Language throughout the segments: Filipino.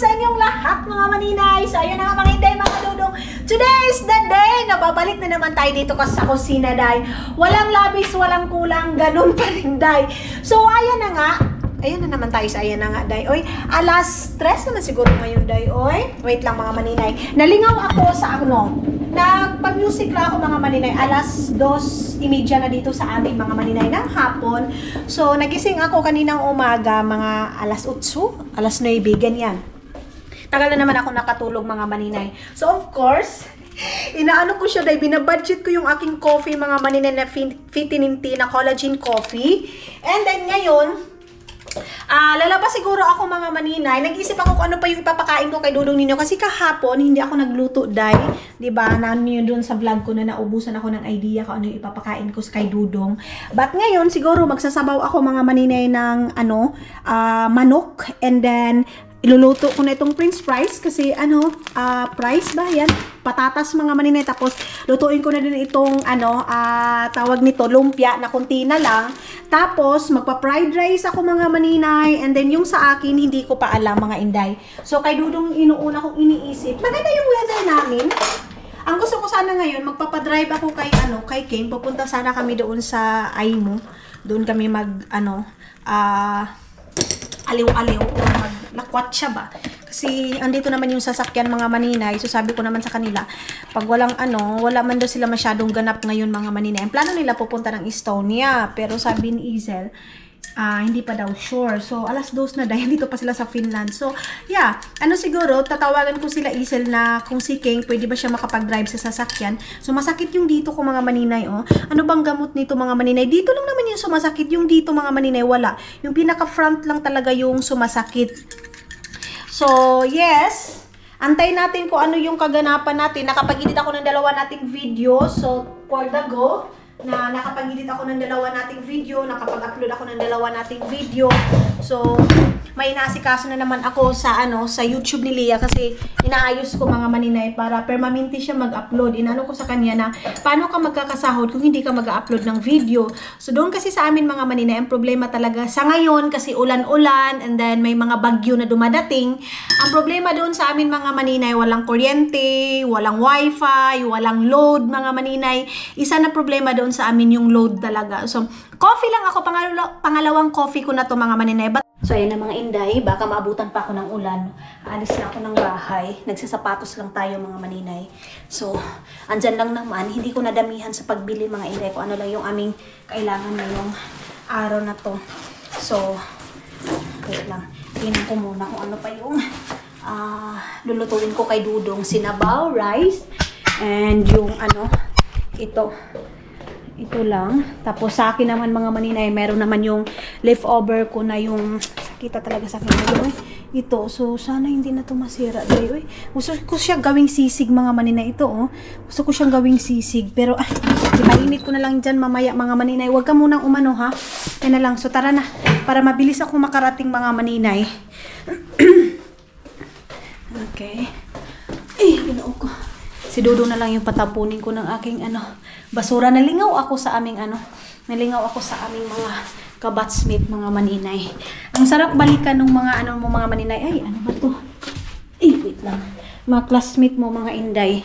sa inyong lahat mga maninay. So ayun na nga mga Inday, mga dudong. Today is the day na babalik na naman tayo dito sa kusina, day. Walang labis, walang kulang, ganun pa rin, day. So ayan na nga. Ayun na naman tayo sa ayan na nga, day. Oy, alas 3 naman siguro ngayon, day. Oy, wait lang mga maninay. Nalingaw ako sa ano. Nagpag-music lang ako mga maninay. Alas 2:30 na dito sa aming mga maninay ng hapon. So, nagising ako kaninang umaga, mga alas 8, alas 9, ganyan. Tagal na naman ako nakatulog mga maninay. So, of course, inaano ko siya, day. Binabudget ko yung aking coffee mga maninay na Vitamin T na collagen coffee. And then ngayon, lalabas siguro ako mga maninay. Nag-isip ako kung ano pa yung ipapakain ko kay Dudong ninyo. Kasi kahapon, hindi ako nagluto, day. Diba? Naano nyo dun sa vlog ko na naubusan ako ng idea kung ano yung ipapakain ko kay Dudong. But ngayon, siguro magsasabaw ako mga maninay ng manok. And then, iluluto ko na itong French fries kasi fries ba yan? Patatas mga maninay. Tapos lutuin ko na din itong tawag nito lumpia na kunti na lang. Tapos magpa-fried rice ako mga maninay. And then yung sa akin hindi ko pa alam mga Inday. So kay Dudong inuuna kong iniisip. Maganda yung weather namin. Ang gusto ko sana ngayon magpapadrive ako kay King. Pupunta sana kami doon sa Aimo. Doon kami aliw-aliw o lakwat siya ba? Kasi andito naman yung sasakyan mga maninay. So sabi ko naman sa kanila, pag wala man daw sila masyadong ganap ngayon mga maninay. Ang plano nila pupunta ng Estonia. Pero sabi ni Izel, hindi pa daw sure. So alas 2 na dahil dito pa sila sa Finland. So yeah, siguro tatawagan ko sila Izel na kung si King pwede ba siya makapag-drive sa sasakyan. So masakit yung dito ko mga maninay, oh. Ano bang gamot nito mga maninay? Dito lang naman yung sumasakit, yung dito mga maninay wala. Yung pinaka front lang talaga yung sumasakit. So yes, antayin natin kung ano yung kaganapan natin. Nakapag-edit ako ng dalawa nating video. So for the go, na nakapag-edit ako ng dalawa nating video, nakapag-upload ako ng dalawa nating video. So, may inaasikaso na naman ako sa sa YouTube ni Leah kasi inaayos ko mga maninay para permanente siya mag-upload. Inano ko sa kanya na paano ka magkakasahod kung hindi ka mag-upload ng video. So, doon kasi sa amin mga maninay, ang problema talaga sa ngayon kasi ulan-ulan and then may mga bagyo na dumadating. Ang problema doon sa amin mga maninay, walang kuryente, walang wifi, walang load mga maninay. Isa na problema doon sa amin yung load talaga. So, coffee lang ako. Pangalawang coffee ko na to mga maninay. So, ayan na mga Inday. Baka maabutan pa ako ng ulan. Alis na ako ng bahay. Nagsasapatos lang tayo mga maninay. So, andyan lang naman. Hindi ko nadamihan sa pagbili mga Inday. Kung ano lang yung aming kailangan na yung araw na to. So, wait lang. Tingnan ko muna kung ano pa yung lulutuin ko kay Dudong. Sinabaw, rice, and yung ito lang. Tapos sa akin naman mga maninay, meron naman yung leftover ko na yung sakita talaga sa akin. Ito. So, sana hindi na ito masira. Gusto ko siya gawing sisig mga maninay. Ito, oh. Gusto ko siyang gawing sisig. Pero, ipainit ko na lang dyan mamaya mga maninay. Huwag ka munang umano, ha? Yan na lang. So, tara na. Para mabilis ako makarating mga maninay. Okay. Ginoo ko. Si Dodo na lang yung patapunin ko ng aking basura. Nalingaw ako sa aming mga kabatsmate mga maninay. Ang sarap balikan ng mga mga maninay. Ay, ano ba to? Wait lang. Mga classmate mo mga Inday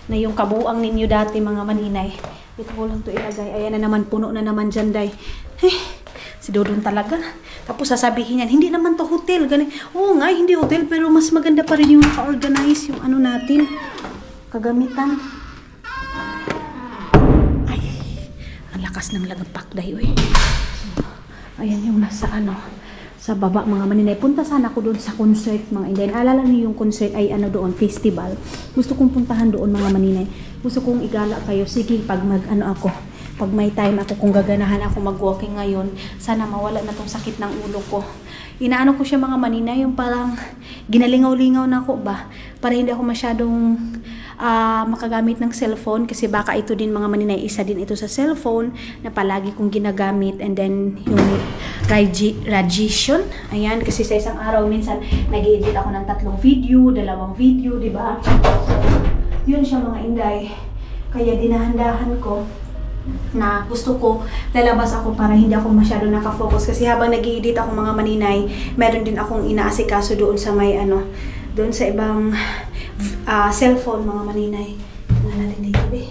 na yung kabuang ninyo dati mga maninay. Ito ko lang to ilagay. Ayan na naman, puno na naman dyan, day. Si Dodo talaga. Tapos sasabihin yan, hindi naman to hotel. Oo nga, hindi hotel, pero mas maganda pa rin yung naka-organize yung natin. Kagamitan. Ay, ang lakas ng lagapak dayo eh. So, ayan yung nasa sa baba mga maninay. Punta sana ako doon sa concert mga Inday. Alala niyo yung concert ay doon, festival. Gusto kong puntahan doon mga maninay. Gusto kong igala kayo. Sige, pag pag may time ako, kung gaganahan ako mag-walking ngayon, sana mawala na tong sakit ng ulo ko. Inaano ko siya mga maninay, yung parang ginalingaw-lingaw na ako ba? Para hindi ako masyadong makagamit ng cellphone kasi baka ito din mga maninay, isa din ito sa cellphone na palagi kong ginagamit. And then yung radiation, ayan, kasi sa isang araw minsan nag-edit ako ng 3 video, 2 video, diba? So, yun siya mga Inday. Kaya dinahandahan ko na gusto ko lalabas ako para hindi ako masyado nakafocus kasi habang nag-i-edit ako mga maninay, meron din akong inaasikaso doon sa may doon sa ibang cellphone mga maninay. Tingnan natin dito, be.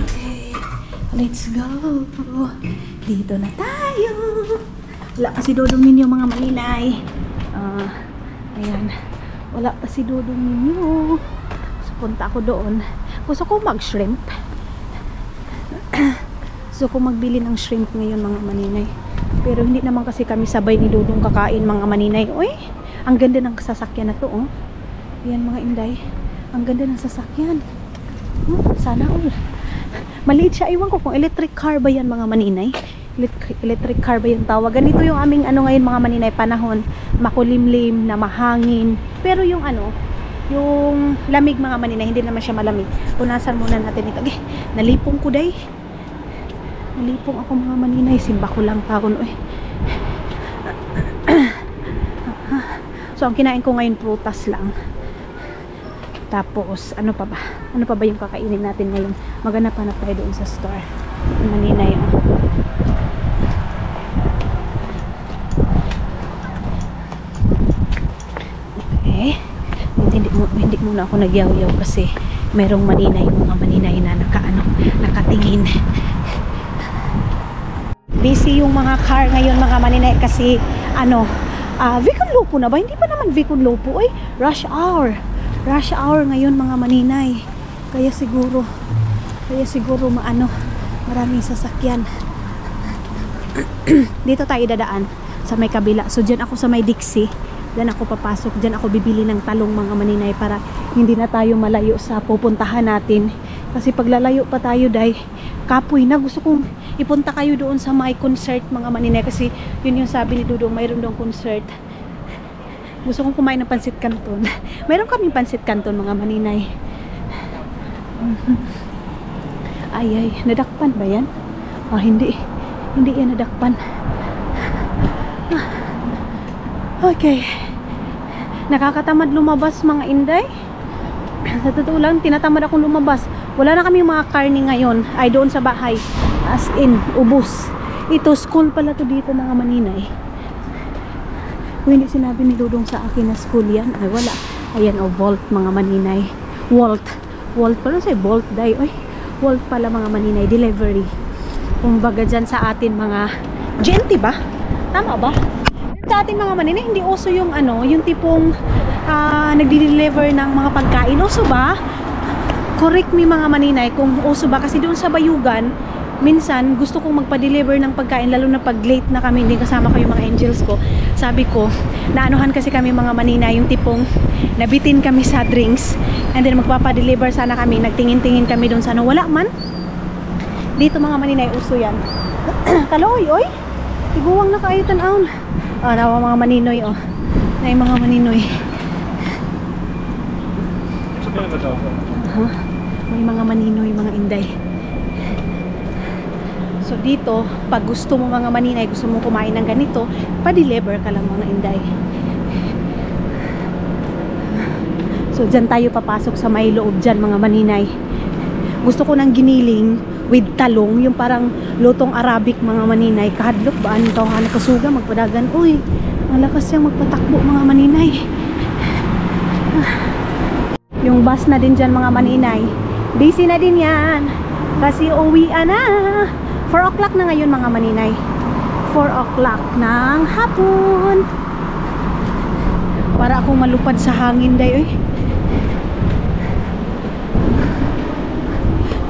Okay. Let's go. Dito na tayo. Wala pa si Dodong ninyo mga maninay. Ayan. Wala pa si Dodong ninyo. So, punta ako doon. Gusto ko mag-shrimp. Gusto ko magbili ng shrimp ngayon mga maninay. Pero hindi naman kasi kami sabay ni Dodong kakain mga maninay. Uy, ang ganda ng sasakyan na to, oh. Ayan mga inday. Ang ganda ng sasakyan. Sana all. Maliit siya. Iwan ko kung electric car ba yan mga maninay. Electric car ba yung tawag. Ganito yung aming ngayon mga maninay, panahon. Makulimlim, na mahangin. Pero yung yung lamig mga maninay, hindi naman siya malamig. Punasan muna natin ito. Okay, nalipong ko day. Nalipong ako mga maninay. Simba ko lang taon. So ang kinain ko ngayon prutas lang. Tapos ano pa ba? Ano pa ba yung kakainin natin ngayon? Maghanap-hanap tayo doon sa store. Maninay, oh. Okay. Hindi muna ako nagyaw-yaw kasi merong maninay, mga maninay na nakatingin. Busy yung mga car ngayon mga maninay kasi Vicon Lopo na ba? Hindi pa naman Vicon Lopo. Ay, rush hour. Rush hour ngayon mga maninay. Kaya siguro maraming sasakyan. Dito tayo dadaan sa may kabila. So dyan ako sa may Dixie. Dyan ako papasok. Dyan ako bibili ng talong mga maninay para hindi na tayo malayo sa pupuntahan natin. Kasi paglalayo pa tayo kapoy na. Gusto kong ipunta kayo doon sa may concert mga maninay. Kasi yun yung sabi ni Dudong, mayroon doon concert. Gusto kong kumain ng pansit canton. Mayroon kaming pansit canton mga maninay. Ay, nadakpan ba yan? Hindi yan nadakpan. Okay. Nakakatamad lumabas mga inday. Sa totoo lang, tinatamad akong lumabas. Wala na kami mga karni ngayon. Ay doon sa bahay. As in, ubos. Ito, school pala to dito mga maninay. Kung hindi sinabi ni Dudong sa akin na school yan, ay wala. Ayan, Volt mga maninay. Walt pala sa'yo, Volt day. Ay, Walt pala mga maninay, delivery. Kung baga dyan sa atin mga GNT ba? Tama ba? Sa atin mga maninay, hindi uso yung yung tipong nagdi-deliver ng mga pagkain. Uso ba? Correct me mga maninay kung uso ba. Kasi doon sa Bayugan, minsan gusto kong magpa-deliver ng pagkain, lalo na pag late na kami, hindi kasama ko yung mga angels ko. Sabi ko, naanuhan kasi kami mga maninay, yung tipong nabitin kami sa drinks, and then magpapa-deliver sana kami, nagtingin-tingin kami doon sa wala man. Dito mga maninay, uso yan. Kaloy, oy! Iguwang na kayo tan-aon. Nawa mga maninoy, oh. Na yung mga maninoy. May mga maninoy, mga inday. So dito, pag gusto mo mga maninay, gusto mo kumain ng ganito, pa-deliver ka lang mga inday. So dyan tayo papasok sa may loob dyan mga maninay. Gusto ko ng giniling with talong, yung parang lutong Arabic mga maninay. Kahadlok ba? Ano tawag? Nakasuga, magpadagan. Uy, ang lakas siyang magpatakbo mga maninay. Yung bus na din dyan mga maninay. Busy na din yan. Kasi uwian na. 4 o'clock na ngayon mga maninay. 4 o'clock ng hapon. Para akong malupad sa hangin day. Uy.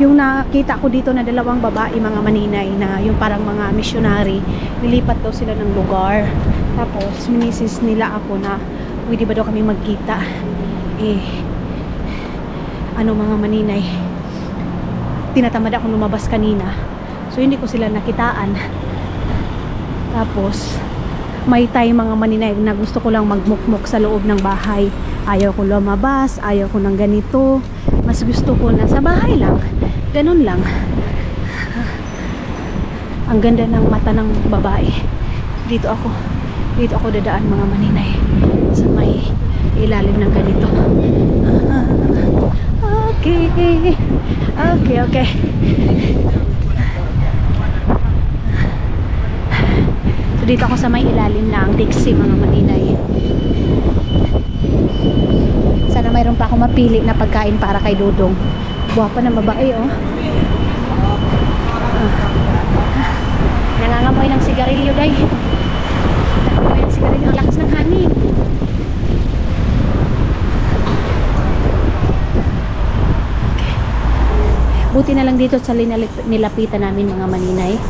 Yung nakita ko dito na dalawang babae mga maninay na yung parang mga missionary, nilipat daw sila ng lugar. Tapos minisis nila ako na pwede ba daw kami magkita. Mga maninay, tinatamad akong lumabas kanina, so hindi ko sila nakitaan. Tapos may time mga maninay na gusto ko lang magmukmok sa loob ng bahay. Ayaw ko lumabas, ayaw ko ng ganito. Mas gusto ko na sa bahay lang, ganun lang. Ang ganda ng mata ng babae. Dito ako dadaan mga maninay sa may ilalim ng ganito. Okay. So dito ako sa may ilalim ng Dixie mga maninay. pa ako mapili na pagkain para kay Dudong. Guwapa na babae, oh. Nangangamoy ng sigarilyo, day. Nangangamoy ng sigarilyo. Ang lakas ng hangin. Buti na lang dito sa nilapitan namin mga maninay.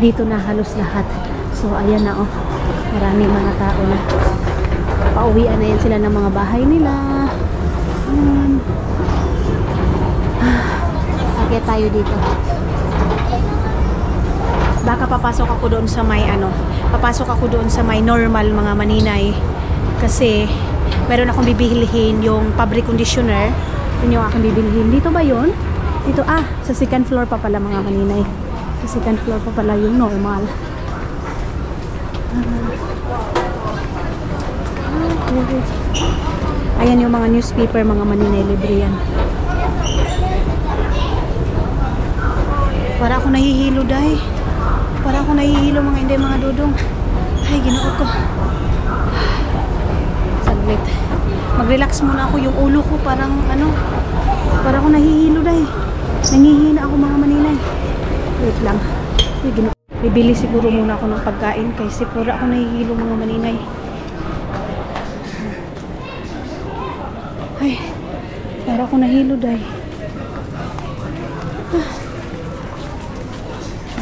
Dito na halos lahat. So, ayan na, oh. Maraming mga tao na. Pauwian na yan sila ng mga bahay nila. Okay, tayo dito. Baka papasok ako doon sa may papasok ako doon sa may normal mga maninay. Kasi, meron akong bibilihin yung fabric conditioner. Yun yung aking bibilihin. Dito ba yun? Dito, sa second floor pa pala mga maninay. Sa second floor pa pala yung normal. Ayan yung mga newspaper mga maninay, libre yan. Para ako nahihilo, day. Para ako nahihilo mga inday, mga Dudong. Ay, ginoo ko. Saglit. Mag-relax muna ako. Yung ulo ko parang para ako nahihilo, day. Nangihina ako mga maninay. Wait lang. Ay, ginoo. Bibili siguro muna ako ng pagkain kasi pura ako nahihilo mga maninay. Ay, para ako nahilo, day.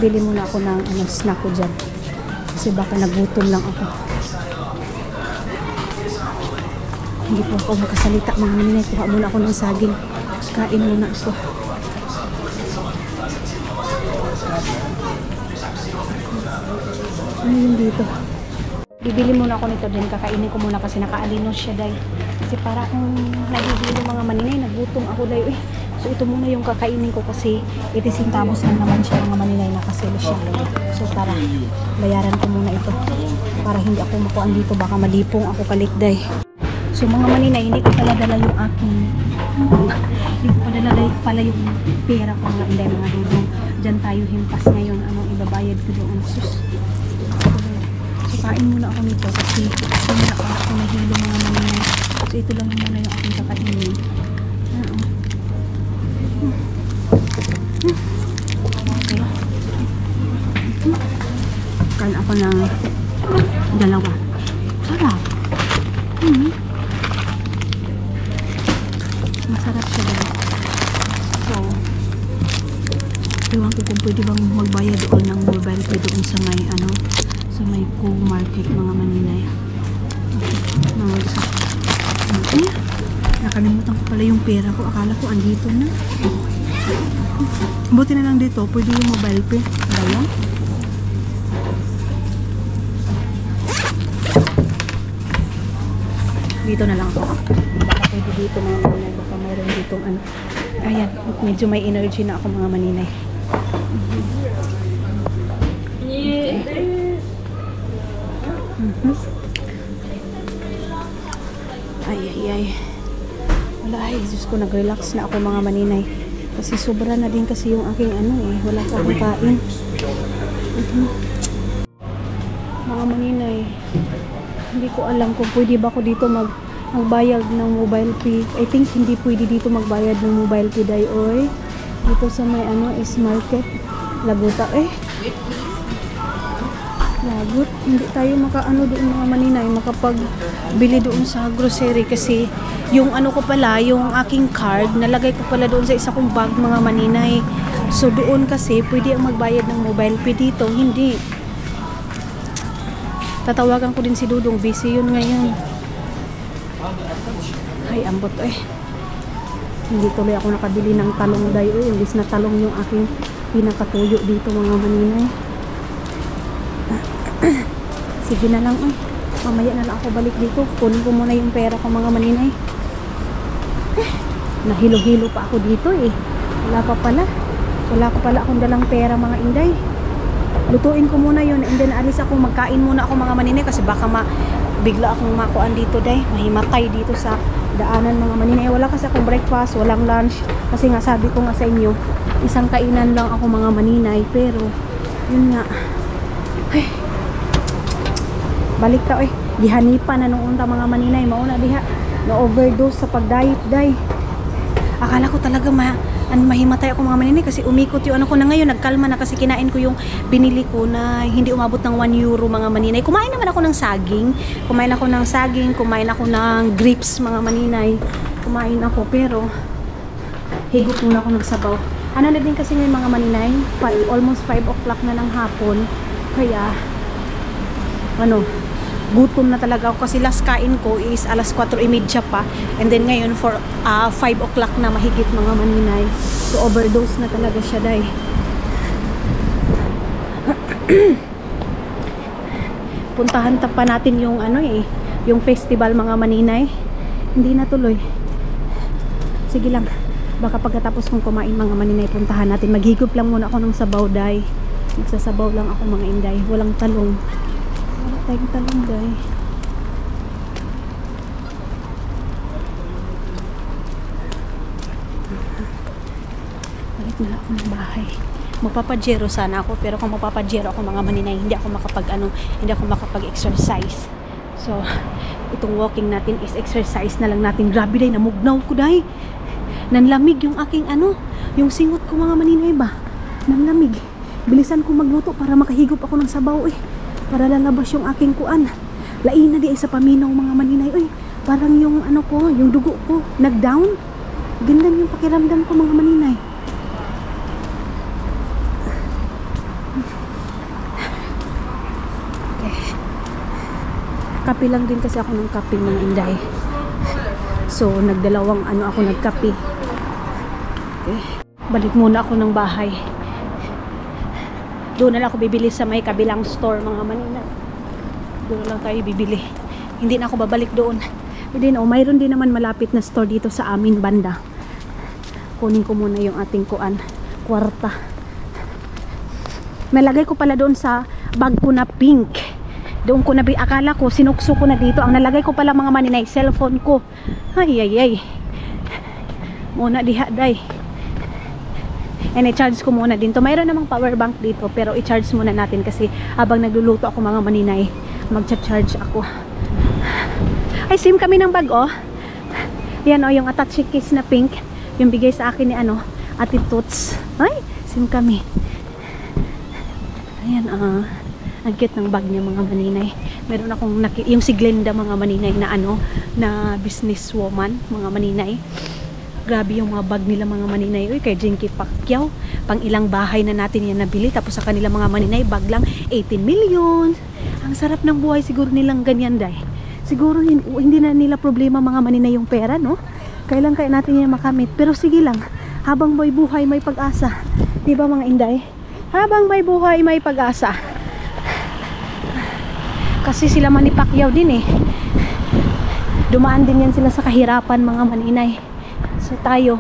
Bili muna ako ng snack ko dyan. Kasi baka nagutom lang ako. Hindi po ako makasalita mga maninay. Kuha muna ako ng saging. Kain muna ako. Ano yun dito? Bibili muna ako nito din. Kakainin ko muna kasi nakaalinos siya, day. Kasi para akong nagigilo mga maninay, nagutom ako, day. So ito muna yung kakainin ko kasi 80 centavos lang naman siya mga maninay, nakasale siya. So tara, bayaran ko muna ito para hindi ako makuan dito, baka malipong ako kalit, day. So mga maninay, hindi ko pala dala yung aking hindi ko pala yung pera ko mga inday, mga Dudong. Diyan tayo himpas ngayon, anong ibabayad ko doon. Sus. So kain muna ako nito kasi hindi ako nahilo mga maninay. So ito lang muna yung aking kakainin. Okay. Kain ako ng dalawa. Sarap. Masarap siya din. So, iwan ko kung pwede bang magbayad doon ng mobile pay doon sa may sa may co-market mga maninay. Nakalimutan ko pala yung pera ko. Akala ko andito na. Buti na lang dito, pwede yung mobile pay. Ayan. Dito na lang ako. Baka pwede dito mga maninay. Baka mayroon dito Ayan, medyo may energy na ako mga maninay. Ay. Wala, Diyos ko, nag-relax na ako mga maninay. Kasi sobra na din kasi yung aking wala pa akong kain. Mga maninay, hindi ko alam kung pwede ba ako dito magbayad ng mobile pay. I think hindi pwede dito magbayad ng mobile pay, day, oy. Dito sa may is market. Laguta, lagot. Hindi tayo doon mga maninay, makapagbili doon sa grocery kasi yung ko pala, yung aking card, nalagay ko pala doon sa isa kong bag mga maninay. So doon kasi pwede ang magbayad ng mobile pay, dito hindi. Tatawagan ko din si Dudong, busy yun ngayon. Ay, ambot Hindi tuloy ako nakabili ng talong, day. Imbis na talong yung aking pinakatuyo dito mga maninay. Sige na lang, mamaya na lang ako balik dito. Kunin ko muna yung pera ko mga maninay. Nahilo-hilo pa ako dito Wala pa pala akong dalang pera mga inday. Lutuin ko muna yun and then alis ako, magkain muna ako mga maninay kasi baka bigla akong makuan dito, day. Mahimatay dito sa daanan mga maninay. Wala kasi akong breakfast, walang lunch. Kasi nga sabi ko nga sa inyo, isang kainan lang ako mga maninay. Pero yun nga, balik ta gihanipa na nung unta mga maninay, mauna diha Na-overdose sa pag-diet, day. Akala ko talaga mahimatay ako mga maninay kasi umikot yung ano ko na ngayon. Nagkalma na kasi kinain ko yung binili ko na hindi umabot ng 1 euro mga maninay. Kumain naman ako ng saging. Kumain ako ng grapes mga maninay. Kumain ako pero higop muna ako ng sabaw. Ano na din kasi ngayon mga maninay, almost 5 o'clock na ng hapon. Kaya gutom na talaga ako kasi last kain ko is alas 4:30 pa, and then ngayon for 5 o'clock na mahigit mga maninay. So overdose na talaga siya, day. Puntahan pa natin yung yung festival mga maninay. Hindi na tuloy. Sige lang, baka pagkatapos kong kumain mga maninay, puntahan natin. Maghigop lang muna ako ng sabaw, day. Magsasabaw lang ako mga inday. Walang talong. Wala tayong talong, day. Balik na ako ng bahay. Magpapajero sana ako, pero kung magpapajero ako mga maninay, hindi ako makapag-exercise. So, itong walking natin is exercise na lang natin. Grabe, day, namugnaw ko, day. Nanlamig yung aking yung singot ko mga maninay ba. Nanlamig. Bilisan ko magluto para makahigop ako ng sabaw, para lalabas yung aking kuan. Lain na di ay sa paminaw mga maninay. Parang yung yung dugo ko nag-down. Ganda yung pakiramdam ko mga maninay. Okay. Kape lang din kasi ako ng kape mga inday. So nagdalawang ako nagkape. Okay. Balik muna ako ng bahay. Doon na lang ako bibili sa may kabilang store mga maninay. Doon na lang tayo bibili. Hindi na ako babalik doon. Hindi na, mayroon din naman malapit na store dito sa amin banda. Kunin ko muna yung ating kwarta. Nalagay ko pala doon sa bag ko na pink. Doon ko akala ko sinukso ko na dito. Ang nalagay ko pala mga maninay, cellphone ko. Ay. Muna diha, day. And i-charge ko muna din to. Mayroon namang power bank dito, pero i-charge muna natin kasi habang nagluluto ako mga maninay, magcha-charge ako. Ay, sim kami ng bag, Yan, yung attache case na pink, yung bigay sa akin ni Ate Toots. Ay, sim kami. Ayan, ang cute ng bag niya mga maninay. Meron akong yung si Glenda mga maninay na na businesswoman mga maninay. Grabe yung mga bag nila mga maninay. Kay Jinky Pacquiao, pang ilang bahay na natin yan nabili. Tapos sa kanila mga maninay, bag lang 18 million. Ang sarap ng buhay siguro nilang ganyan, day. Siguro hindi na nila problema mga maninay yung pera, no? Kailan kaya natin yan makamit. Pero sige lang, habang may buhay may pag-asa. Diba mga inday? Habang may buhay may pag-asa. Kasi sila Manny Pacquiao din dumaan din yan sila sa kahirapan mga maninay. So tayo,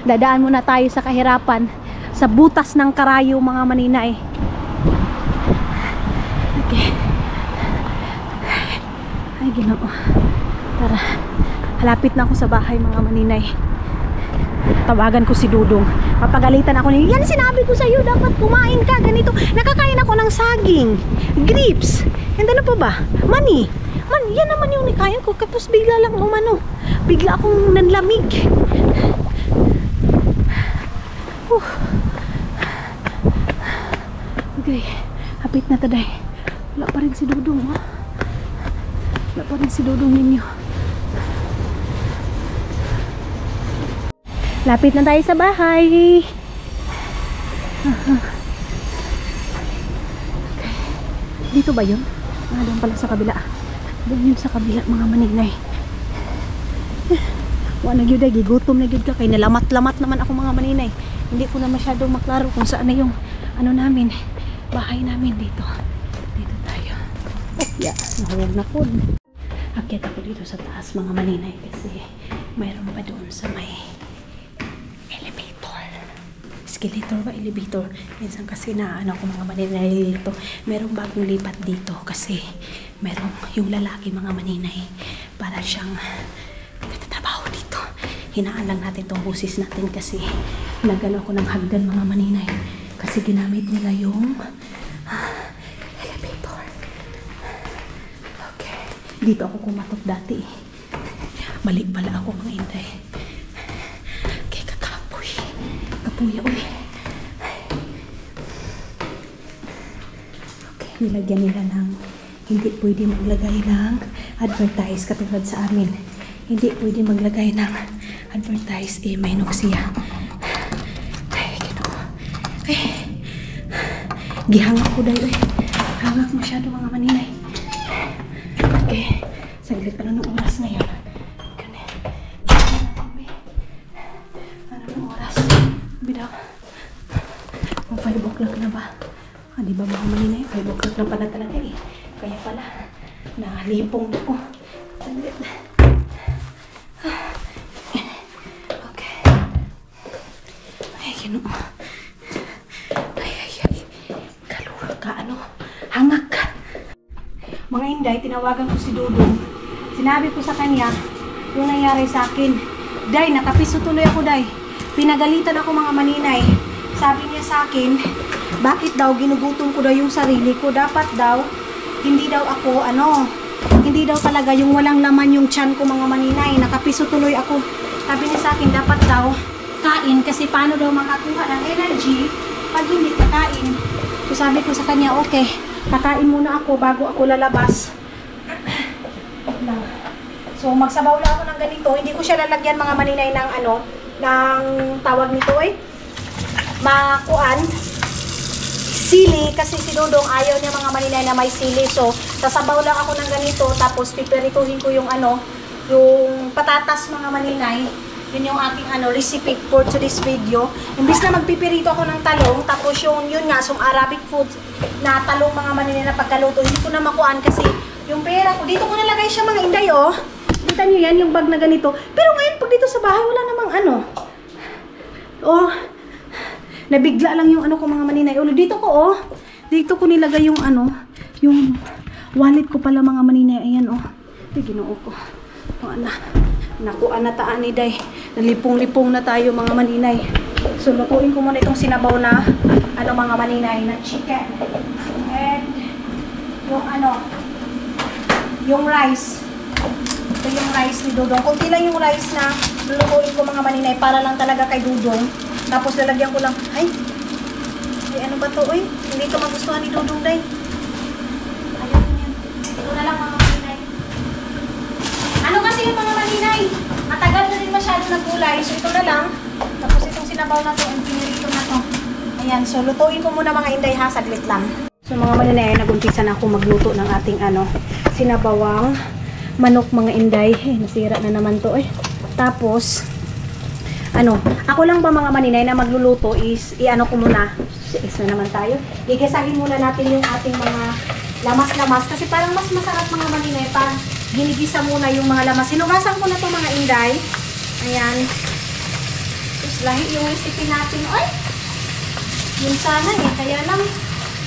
dadaan muna tayo sa kahirapan, sa butas ng karayo mga maninay. Okay. Ay, Ginoo. Tara, halapit na ako sa bahay mga maninay. Tawagan ko si Dudong. Papagalitan ako niya. Yan sinabi ko sa iyo, dapat kumain ka ganito. Nakakain ako ng saging, grapes, and ano pa ba? Mani. Yan naman yung nikain ko. Tapos bigla lang bigla akong nanlamig. Okay, hapit na taday. Wala pa rin si Dudong, Wala pa rin si Dudong ninyo. Lapit na tayo sa bahay. Okay. Dito ba yun? Doon pala sa kabila. Doon yun sa kabila mga maninay. Wala na yun, gigutom na yun ka. Kaya nalamat-lamat naman ako mga maninay. Hindi ko na masyadong maklaro kung saan na yung namin, bahay namin dito. Dito tayo. Yeah, nahulog na po. Akyat ako dito sa taas mga maninay kasi mayroon pa doon sa may escalator ba, elevator. Minsan kasi ko mga maninay dito. Merong bagong lipat dito kasi merong yung lalaki mga maninay para siyang nagtatrabaho dito. Hinaan lang natin tong busis natin kasi nagano ako ng hagdan mga maninay kasi ginamit nila yung elevator. Okay. Dito ako kumatok dati. Mali pala ako mga inday. Okay, kakapoy. Kapuya ulit. Okay, nilagyan nila ng hindi pwede maglagay ng advertise katulad sa amin. Hindi pwede maglagay ng advertise. May noksiya. Ay, Ginoo. Ay. Gihangak ko dahil. Hangak masyado mga maninay. Okay. Saglit pa lang ng oras ngayon. Ano ng oras? Bidaw. 5 o'clock na ba? Di ba mga maninay? 5 o'clock na pala talaga eh. Kaya pala, nalipong na po. Saglit. Okay. Ay, Ginoo. Ay. Kalura ka, hangak ka. Mga inday, tinawagan ko si Dudong. Sinabi ko sa kanya, yung nangyari sa akin. Day, nakapiso tuloy ako, Day. Pinagalitan ako mga maninay. Sabi niya sa akin, bakit daw ginugutom ko daw yung sarili ko? Dapat daw, hindi daw ako, hindi daw talaga yung walang laman yung tiyan ko mga maninay. Nakapiso tuloy ako. Sabi niya sa akin, dapat daw kain kasi paano daw makakuha ng energy pag hindi kakain. So sabi ko sa kanya, okay, kakain muna ako bago ako lalabas. So magsabaw lang ako ng ganito. Hindi ko siya lalagyan mga maninay ng ng tawag nito makuan. Sili, kasi si Dudong ayaw niya mga maninay na may sili. So, sasabaw lang ako ng ganito, tapos pipirituhin ko yung yung patatas mga maninay. Yun yung ating recipe for today's video. Imbis na magpipirito ako ng talong, tapos yun nga, Arabic food na talong mga maninay na pagkaluto, hindi ko na makuan kasi yung pera ko, dito ko nalagay siya mga inday, oh. Kita nyo yan, yung bag na ganito. Pero ngayon, pag dito sa bahay, wala namang nabigla lang yung ko mga maninay. Dito ko, dito ko nilagay yung yung wallet ko pala mga maninay. Ayan, Ginoo ko. Nakuha na taan ni Day. Nalipong-lipong na tayo mga maninay. So, lutuin ko muna itong sinabaw na mga maninay na chicken. And yung yung rice. Ito yung rice ni Dudong. Kunti lang yung rice na lulutuin ko mga maninay para lang talaga kay Dudong. Tapos lalagyan ko lang, ay ano ba to, hindi ko magustuhan ni Dudong, Day. Ayaw ko yan. Ito na lang mga maninay. Kasi yung mga maninay, matagal na rin masyado na gulay. So ito na lang. Tapos itong sinabaw na to, and pinirito na to. Ayan, so lutuin ko muna mga inday ha, saglit lang. So mga maninay, nag-umpisa na ako magluto ng ating sinabawang manok mga inday. Nasira na naman to Tapos, ako lang ba mga maninay na magluluto is, ko muna, isa naman tayo, gigisahin muna natin yung ating mga lamas-lamas, kasi parang mas masarap mga maninay, pag ginigisa muna yung mga lamas. Hinugasan ko na to mga inday. Ayan. Tapos lahi yung recipe natin. Yun sana kaya lang,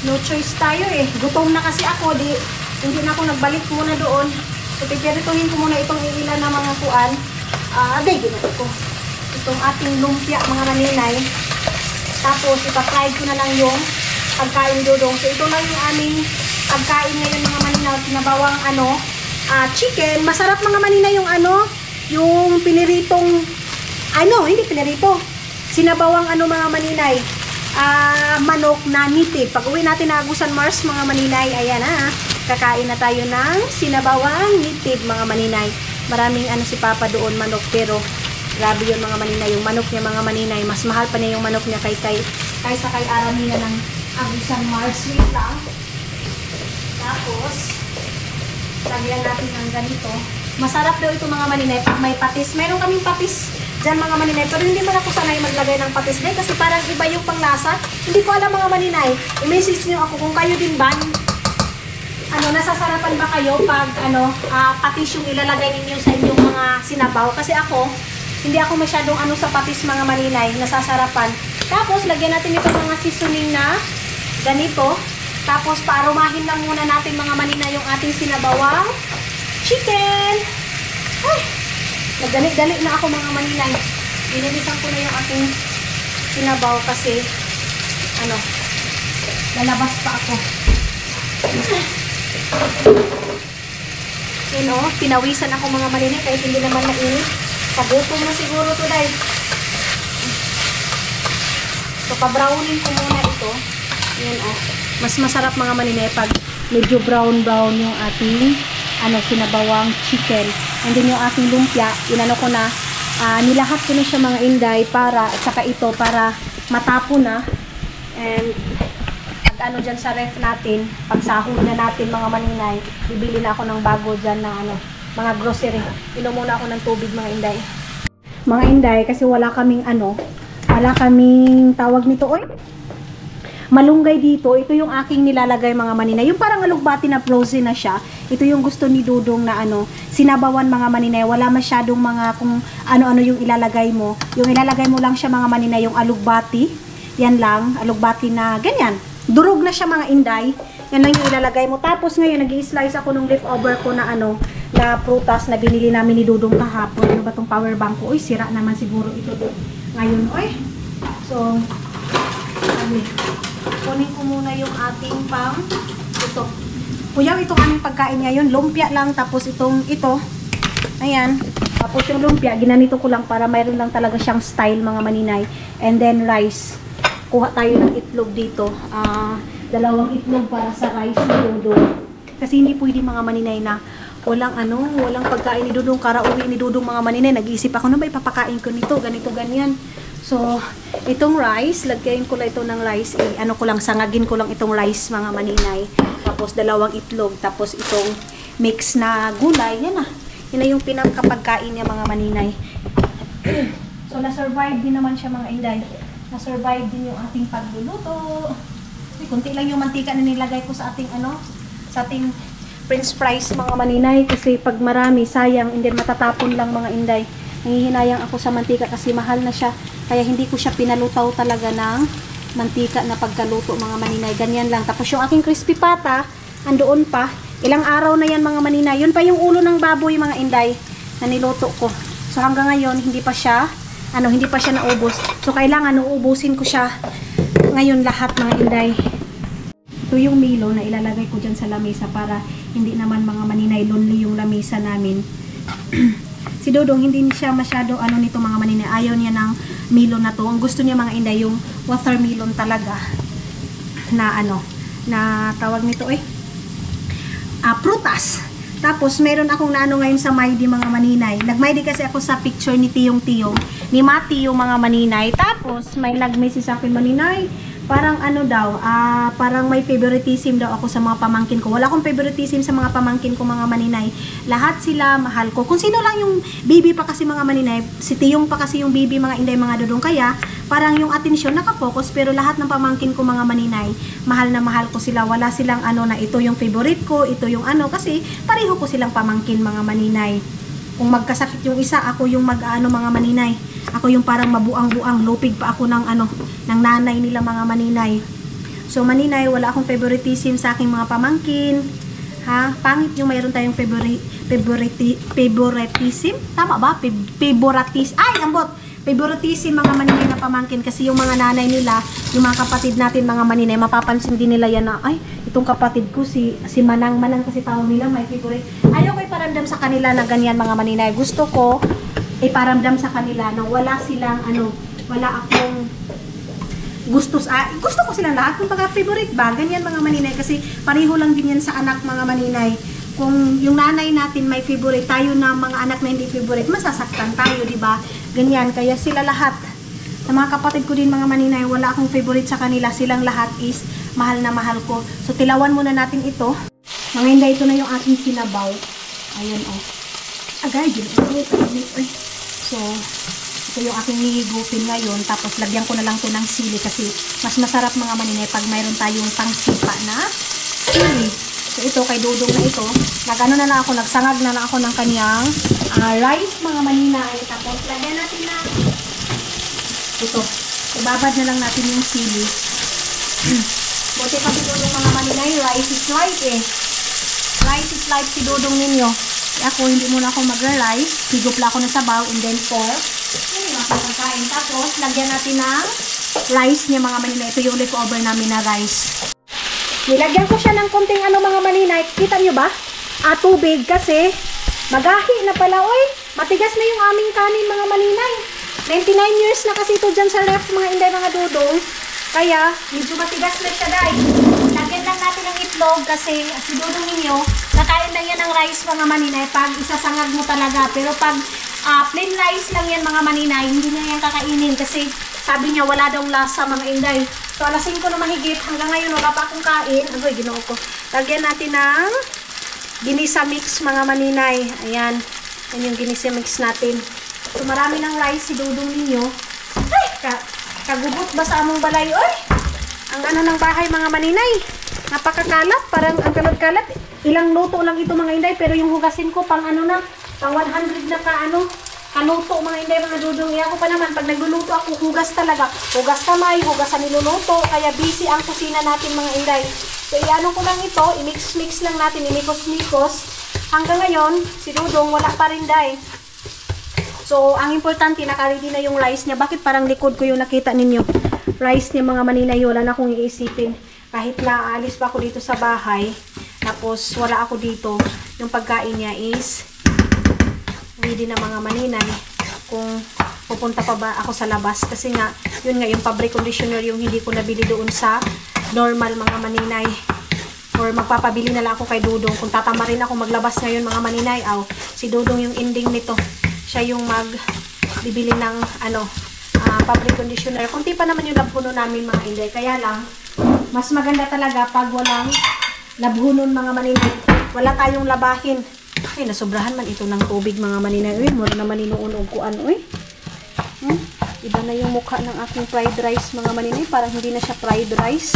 no choice tayo Gutom na kasi ako, hindi na ako nagbalik muna doon. So, pipirituhin ko muna itong ilan na mga kuan. Ginoo ko. Itong ating lumpia mga maninay. Tapos ipafried ko na lang yung pagkain Dudong. So ito lang yung aming pagkain ngayon mga maninay. Sinabawang chicken. Masarap mga maninay yung yung piniritong hindi pinirito. Sinabawang mga maninay. Manok na nitib. Pag uwi natin na Agusan Mars mga maninay, ayan kakain na tayo ng sinabawang nitib mga maninay. Maraming si Papa doon manok, pero grabe yun mga maninay. Yung manok niya mga maninay, mas mahal pa niya yung manok niya kaysa kay Aramina ng Agusan Mars. Wait lang. Tapos, lagyan natin ng ganito. Masarap daw ito mga maninay pag may patis. Meron kaming patis dyan mga maninay, pero hindi man ako sanay maglagay ng patis dahil kasi parang iba yung panglasa. Hindi ko alam mga maninay. I-message niyo ako kung kayo din ba nasasarapan ba kayo pag patis yung ilalagay ninyo sa inyong mga sinabaw. Kasi ako, hindi ako masyadong sa patis mga maninay, nasasarapan. Tapos, lagyan natin itong mga seasoning na ganito. Tapos, paaromahin lang muna natin mga maninay yung ating sinabawang chicken. Ay! Nagdali-dali na ako mga maninay. Inilisan ko na yung ating sinabaw kasi lalabas pa ako. So Yun o, pinawisan ako mga maninay kahit hindi naman mainit. Pagutom na siguro to dahil. So, pa-browning ko muna ito. Yan o. Mas masarap mga maninay pag medyo brown-brown yung ating sinabawang chicken. And then yung ating lumpia, inano ko na, nilahat ko na siya mga inday para, at saka ito para matapo na. And pag dyan sa ref natin, pag sahod na natin mga maninay, bibili na ako ng bago dyan na mga grocery. Inom muna ako ng tubig mga inday. Mga inday, kasi wala kaming tawag nito, malunggay dito. Ito yung aking nilalagay mga maninay. Yung parang alugbati na frozen na siya. Ito yung gusto ni Dudong na sinabawan mga maninay. Wala masyadong mga kung ano-ano yung ilalagay mo. Yung ilalagay mo lang siya mga maninay, yung alugbati. Yan lang, alugbati na ganyan. Durog na siya mga inday. Yan lang yung ilalagay mo. Tapos ngayon, nag-i-slice ako ng leftover ko na na prutas na binili namin ni Dudong kahapon. Ano ba tong power bank ko? Uy, sira naman siguro ito ngayon. Uy. So, kunin ko muna yung ating ito. Kuya, itong aming pagkain ngayon, lumpia lang, tapos ito. Ayan. Tapos yung lumpia, ginanito ko lang para mayroon lang talaga siyang style mga maninay. And then rice. Kuha tayo ng itlog dito. 2 itlog para sa rice ni Dudong. Kasi hindi pwede mga maninay na walang pagkain ni Dudong. Karauwi ni Dudong mga maninay. Nag-iisip ako na ba ipapakain ko nito, ganito, ganyan. So, itong rice, lagyan ko lang ito ng rice. Sangagin ko lang itong rice mga maninay. Tapos 2 itlog. Tapos itong mix na gulay. Yan na. Yan na yung pinakapagkain niya mga maninay. So, na-survive din naman siya mga inday. Na-survive din yung ating pagluluto. Kunti lang yung mantika na nilagay ko sa ating sa ating french fries mga maninay. Kasi pag marami, sayang. And then matatapon lang mga inday. Nangihinayang ako sa mantika kasi mahal na siya. Kaya hindi ko siya pinalutaw talaga ng mantika na pagkaluto mga maninay. Ganyan lang. Tapos yung aking crispy pata, andoon pa. Ilang araw na yan mga maninay. Yun pa yung ulo ng baboy mga inday na niluto ko. So hanggang ngayon hindi pa siya naubos. So kailangan uubusin ko siya ngayon lahat mga inday. Ito yung milo na ilalagay ko dyan sa lamesa para hindi naman mga maninay lonely yung lamesa namin. Si Dudong hindi siya masyado nito mga maninay. Ayaw niya ng milo na to. Ang gusto niya mga inday yung watermelon talaga na na tawag nito prutas. Tapos meron akong ngayon sa Maydi mga maninay. Nag-Maydi kasi ako sa picture ni Tiyong ni Mati yung mga maninay. Tapos may nag-message sa akin, maninay, parang parang may favoritism daw ako sa mga pamangkin ko. Wala akong favoritism sa mga pamangkin ko mga maninay. Lahat sila mahal ko. Kung sino lang yung baby pa kasi mga maninay, si Tiyong pa kasi yung baby mga inday mga Dudong. Kaya parang yung atensyon nakafocus, pero lahat ng pamangkin ko mga maninay, mahal na mahal ko sila. Wala silang na ito yung favorite ko, ito yung kasi pareho ko silang pamangkin mga maninay. Kung magkasakit yung isa, ako yung mga maninay. Ako yung parang mabuang-buang, lupig pa ako ng nanay nila mga maninay. So maninay, wala akong favoritism sa aking mga pamangkin. Pangit yung mayroon tayong favoritism. Tama ba? Favoritism mga maninay na pamangkin kasi yung mga nanay nila, yung mga kapatid natin mga maninay, mapapansin din nila yan na itong kapatid ko si Manang kasi tawag nila may favorite. Ayaw ko iparamdam sa kanila na ganyan mga maninay. Gusto ko iparamdam sa kanila na wala silang wala akong gusto ko silang lahat kung favorite ba, ganyan mga maninay kasi pareho lang din yan sa anak mga maninay. Kung yung nanay natin may favorite, tayo na mga anak na hindi favorite, masasaktan tayo, di ba? Ganyan, kaya sila lahat. Sa mga kapatid ko din mga maninay, wala akong favorite sa kanila. Silang lahat is mahal na mahal ko. So, tilawan muna natin ito. Mga inday, ito na yung aking sinabaw. Ayan, Agay, So, ito yung aking nihigupin ngayon. Tapos, lagyan ko na lang ito ng sili kasi mas masarap mga maninay pag mayroon tayong pangsipa na sili. So, ito, kay Dudong na ito, na lang ako, nagsangag na lang ako ng kanyang rice, mga maninay. Tapos, lagyan natin na ito. Ibabad na lang natin yung sili. Buti kasi Dudong mga maninay, rice is life Rice is life si Dudong ninyo. Ako, hindi muna ako mag-rice. Higop lang ako ng sabaw and then pork. Yung mga pagkain. Tapos, lagyan natin ng rice niya mga maninay. Ito yung leftover namin na rice. Nilagyan ko siya ng konting mga maninay. Kita nyo ba? tubig kasi magahi na pala, oy. Matigas na yung aming kanin mga maninay. 99 years na kasi ito dyan sa ref mga inday mga dudong. Kaya medyo matigas na siya dahil. Lagyan lang natin ng itlog kasi si dudong ninyo, nakain lang yan ng rice mga maninay pag isasangag mo talaga. Pero pag plain rice lang yan mga maninay, hindi niya yan kakainin kasi sabi niya wala daw lasa mga inday. So alas 5 na mahigit, hanggang ngayon wala pa akong kain. Agoy, ginoo ko. Lagyan natin ng ginisa mix mga maninay. Ayan. Yan yung ginisa mix natin. So marami ng rice si dudong ninyo. Ay, kagubot ba sa among balay? Oy, ang ano ng bahay mga maninay. Napakakalat, parang ang kalat-kalat. Ilang luto lang ito mga inday, pero yung hugasin ko pang ano na, pang 100 na kaluto mga inday mga dudong. Ako pa naman, pag nagluluto ako, hugas talaga. Hugas kamay, hugas sa niluluto. Kaya busy ang kusina natin mga inday. So iano ko lang ito, i-mix-mix lang natin, imikos-mikos. Hanggang ngayon, si dudong wala pa rin day. So, ang importante, naka-ready na yung rice niya. Bakit parang likod ko yung nakita ninyo? Rice niya mga maninay, wala na akong iisipin. Kahit na aalis pa ako dito sa bahay, tapos wala ako dito, yung pagkain niya is ready na mga maninay. Kung pupunta pa ba ako sa labas. Kasi nga, yun nga, yung fabric conditioner yung hindi ko nabili doon sa normal mga maninay. Or magpapabili na lang ako kay Dudong. Kung tatama rin ako maglabas ngayon mga maninay, si Dudong yung ending nito. Siya yung magbibili ng fabric conditioner. Kunti pa naman yung labhuno namin mga inday. Kaya lang, mas maganda talaga pag walang labhunon mga maninay. Wala tayong labahin. Ay, nasobrahan man ito ng tubig mga maninay. Uy, mura naman inuunog ko ano eh. Iba na yung mukha ng aking fried rice mga maninay. Parang hindi na siya fried rice.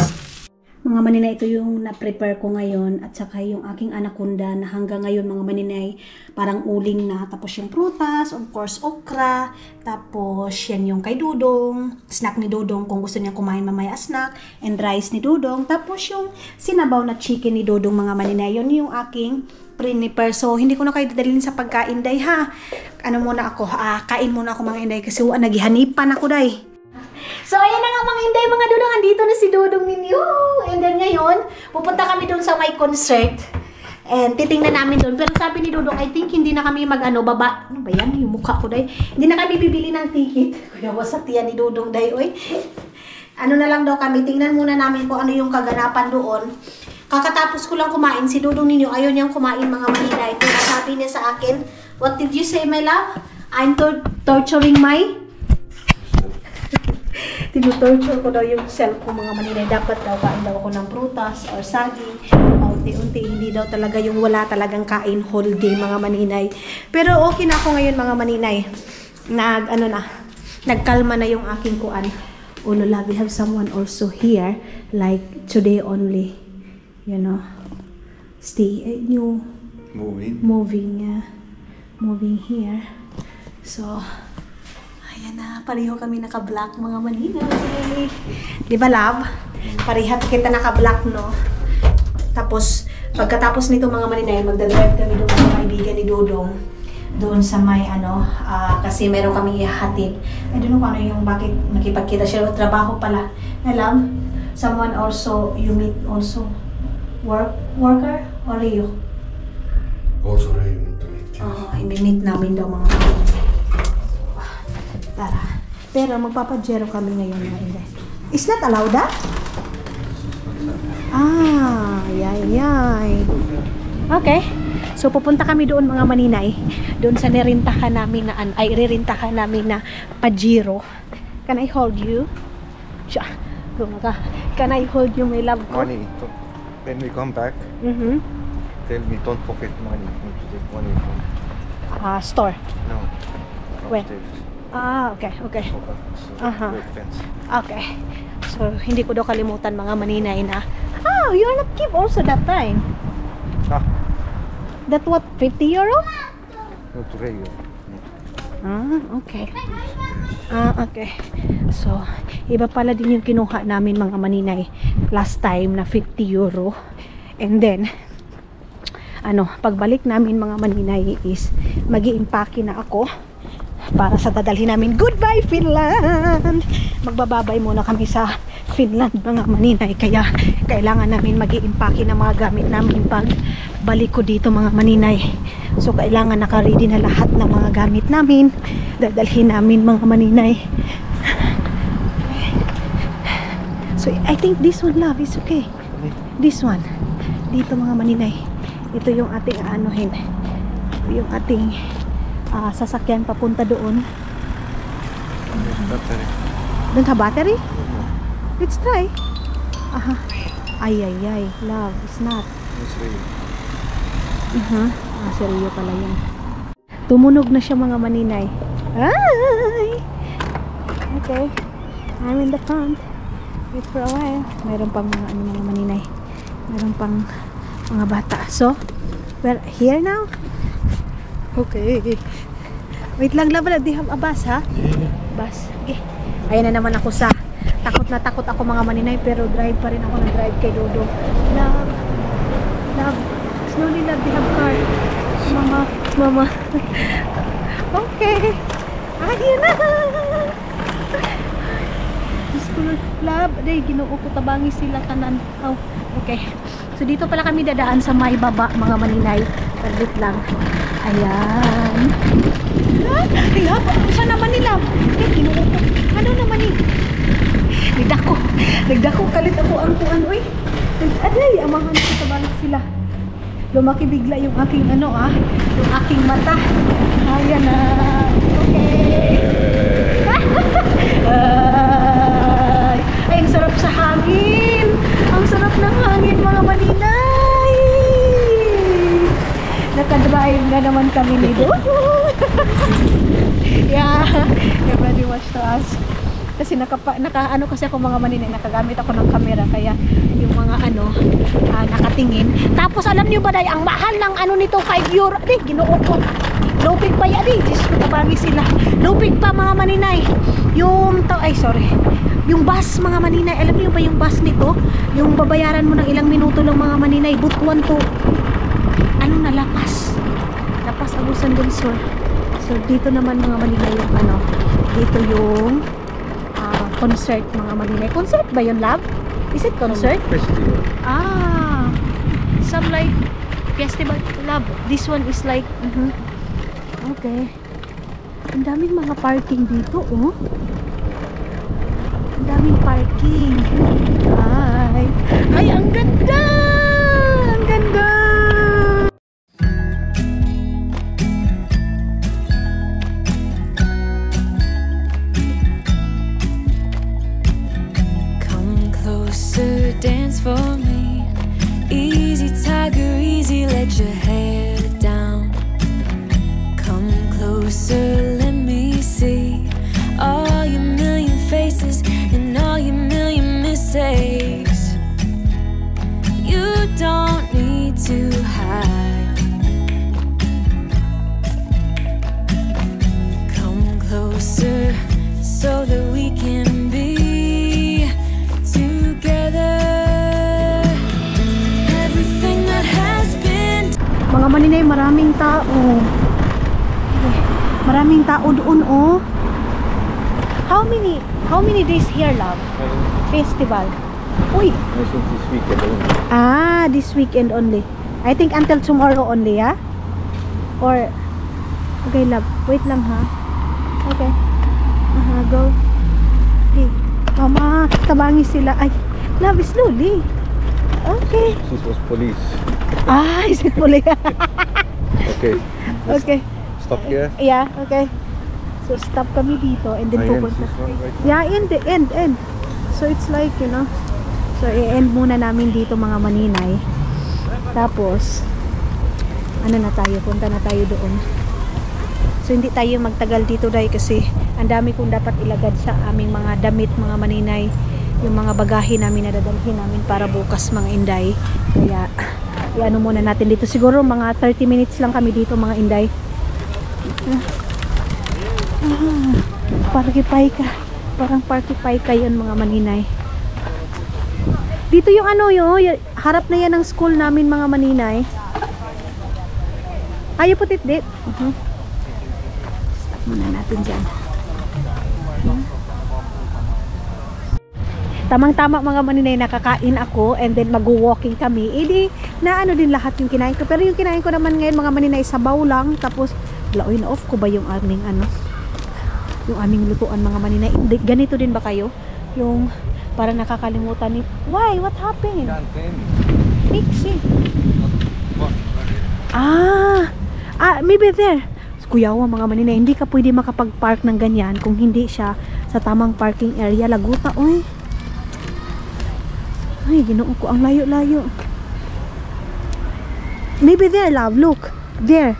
Mga maninay, ito yung na-prepare ko ngayon at saka yung aking anaconda na hanggang ngayon mga maninay parang uling na. Tapos yung prutas, of course okra, tapos yan yung kay Dudong, snack ni Dudong kung gusto niya kumain mamaya snack, and rice ni Dudong. Tapos yung sinabaw na chicken ni Dudong mga maninay, yun yung aking prepare. So hindi ko na kayo dadalhin sa pagkain day ha. Ano muna ako, kain muna ako mga inday kasi naghihanipan ako day. So, ayan na nga mga inday, mga dudong. Andito na si Dudong ninyo. And then ngayon, pupunta kami doon sa may concert. And titingnan namin doon. Pero sabi ni Dudong, I think hindi na kami baba. Ano ba yan? Yung mukha ko, day. Hindi na kami bibili ng ticket. Kuya, wasak yan ni Dudong, day. Oy. Ano na lang daw kami. Tingnan muna namin kung ano yung kaganapan doon. Kakatapos ko lang kumain. Si Dudong ninyo, ayaw niyang kumain mga maninay. Kaya sabi niya sa akin, what did you say, my love? I'm torturing my... Tinutorture ko daw yung self ko mga maninay. Dapat daw kain daw ako ng prutas or saging. Unti-unti, hindi daw talaga yung wala talagang kain whole day mga maninay. Pero okay na ako ngayon mga maninay. Nagkalma na yung aking kuan. Oh no, love, we have someone also here. Like today only. You know. Stay new. Moving here. So, ayan na, pareho kami naka-black mga maninay. Di ba, love? Parehat kita naka-black, no? Tapos, pagkatapos nito mga maninay, magdadrive kami doon sa kaibigan ni Dudong. Doon sa may, kasi meron kami ihatid. I don't know kung ano yung bakit nakipagkita siya. Trabaho pala. Na, love? Someone also, you meet also worker? Or you? Also, you need to meet. I-meet namin daw mga maninay. Tara. Pero magpapajero kami ngayon mga inday. Is not allowed that? Yay. Okay. So pupunta kami doon mga maninay. Doon sa nirintahan namin na Pajero. Can I hold you? Can I hold you, my love ko? Money. When we come back, tell me don't pocket money. You need to take money from Store. No. When? Upstairs. Okay. Wait, fence. Okay. So, hindi ko daw kalimutan mga maninay na, you're not keep also that time. That what, 50 euro? No, to Rayo. Okay. Okay. So, iba pala din yung kinuha namin mga maninay last time na 50 euro. And then, pagbalik namin mga maninay is mag-i-impake na ako para sa dadalhin namin. Goodbye Finland! Magbababay muna kami sa Finland mga maninay, kaya kailangan namin mag-i-impake ng mga gamit namin pag pagbabalik ko dito mga maninay. So kailangan naka-ready na lahat ng mga gamit namin. Dadalhin namin mga maninay. So I think this one, love, is okay. This one. Dito mga maninay. Ito yung ating aanuhin. Ito yung ating sasakyan papunta doon. Battery. Don't have battery? Let's try. Aha. Ay, love, it's not. It's real. Seryo pala yun. Tumunog na siya mga maninay. Ay! Okay. I'm in the front. Wait for a while. Mayroon pang mga mga maninay. Mayroon pang mga bata. So, we're here now. Okay. Wait lang, love. Do you have a bus, ha? Bus. Okay. Ayan na naman ako sa takot na takot ako mga maninay, pero drive pa rin ako ng drive kay Dodo. Love. Slowly, love. They have car. Mama. Okay. Ayan na. Love. Day, ginoo ko tabangi sila tanan. Oh, okay. So dito pala kami dadaan sa may baba mga maninay. Saglit lang. Ayan. Love, saan naman ni Love? Ginoo ko. Ano naman ni? Nagdako kalit ako ang kuan. Uy. Aday, amahan ko tabangi sila. Lumaki bigla yung aking yung aking mata. Ayan na. Okay. Ay, ang sarap sa hangin. Ang sarap ng hangin mga maninay. Nakadrive na naman kami ni Dodo. Yeah, everybody watch to us. Kasi naka kasi ako mga maninay, nakagamit ako ng camera, kaya yung mga nakatingin. Tapos alam niyo ba, day, ang mahal ng nito 5 euro. Di, ginoo ko. Lupig pa yan, Diyos ko, tabangi sila. Lupig pa mga maninay. Yung bus mga maninay, alam niyo ba yung bus nito? Yung babayaran mo ng ilang minuto lang mga maninay, butuan to. Lapas Agusan del Sur. So dito naman mga maninay yung dito yung concert mga maninay. Concert ba yun, love? Is it concert? Festival. Some like festival, love. This one is like okay. Ang daming mga parking dito, oh. Ang daming parking. Ay, ang ganda! Ang ganda! Dance for me, easy tiger, easy, let your hair down. Come closer, let me see all your million faces and all your million mistakes. You don't need to hide. Come closer so that we can be mga maninay, maraming tao. Maraming tao doon, oh. How many days here, love? Festival. Uy. I think this weekend only. This weekend only. I think until tomorrow only, ha? Or okay, love. Wait lang, ha? Okay. Go. Okay. Mama, tabangi sila. Ay, love, slowly. Okay. This was police. Is it police? Okay. Okay. Stop here. Yeah, okay. So stop kami dito and then pupunta. Yeah, end. So it's like, so i-end muna namin dito mga maninay. Tapos punta na tayo doon. So hindi tayo magtagal dito dahil kasi ang dami kong dapat ilagad sa aming mga damit mga maninay. Yung mga bagahe namin na dadalhin namin para bukas mga inday. Kaya muna natin dito. Siguro mga 30 minutes lang kami dito mga inday. Party paika. Parang party paika yun mga maninay. Dito yung harap na yan ng school namin mga maninay. Ayaw putit dit. Stop muna natin dyan. Tamang-tama mga maninay, nakakain ako and then mag-walking kami. Edi na ano din lahat yung kinain ko. Pero yung kinain ko naman ngayon mga maninay, sabaw lang. Tapos laoy na off ko ba yung aming ano? Yung aming lutuan mga maninay. Ganito din ba kayo? Yung parang nakakalimutan ni why? What happened? Can't tell me. Pixie. What? Maybe there. Kuyawa mga maninay, hindi ka pwede makapag-park ng ganyan kung hindi siya sa tamang parking area. Laguta, oy. Ay, ginoo ko, ang layo-layo. Maybe there, love, look. There.